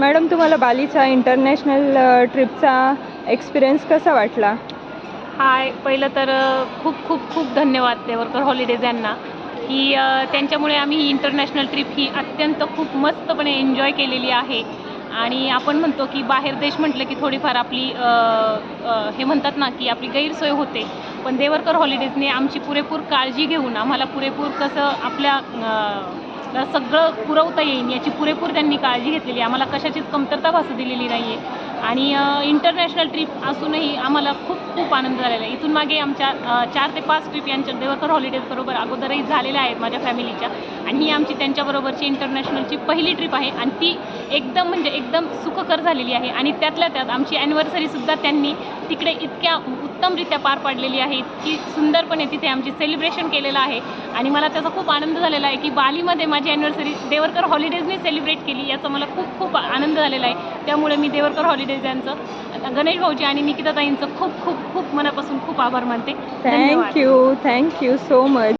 Madam, तुम्हाला बालीचा international ट्रिपचा experience कसा वाटला? पहिलं तर खूप खूप खूप धन्यवाद देवरकर हॉलिडेज यांना, की त्यांच्यामुळे आम्ही ही इंटरनॅशनल ट्रिप ही अत्यंत खूप मस्तपणे एन्जॉय केलेली आहे. आणि आपण म्हणतो की बाहेर देश म्हटलं की थोडीफार आपली हे म्हणतात ना की आपली गैरसोय होते. पण देवरकर हॉलिडेजने आमची पुरेपूर काळजी घेऊन आम्हाला पुरेपूर कसं आपल्या ला सगळं पुरवता येईल याची पुरेपूर त्यांनी काळजी घेतलेली आहे. आम्हाला कशाचीच कमतरता भासू दिलेली नाही आहे. आणि इंटरनॅशनल ट्रिप असूनही आम्हाला खूप खूप आनंद झालेला आहे. इथून मागे आमच्या 4 ते 5 ट्रिप यांच्या देवरकर हॉलिडेजबरोबर अगोदरही झालेल्या आहेत माझ्या फॅमिलीच्या. आणि ही आमची त्यांच्याबरोबरची इंटरनॅशनलची पहिली ट्रिप आहे आणि ती एकदम म्हणजे एकदम सुखकर झालेली आहे. आणि त्यातल्या त्यात आमची ॲनिव्हर्सरीसुद्धा त्यांनी तिकडे इतक्या उत्तमरित्या पार पाडलेली आहे. इतकी सुंदरपणे तिथे आमची सेलिब्रेशन केलेलं आहे. आणि मला त्याचा खूप आनंद झालेला आहे की बालीमध्ये माझी ॲनिव्हर्सरी देवरकर हॉलिडेजनी सेलिब्रेट केली, याचा मला खूप खूप आनंद झालेला आहे. त्यामुळे मी देवरकर हॉलिडेज यांचं, गणेश भाऊजी आणि निकिताताईंचं खूप खूप खूप मनापासून खूप आभार मानते. धन्यवाद. Thank you so much.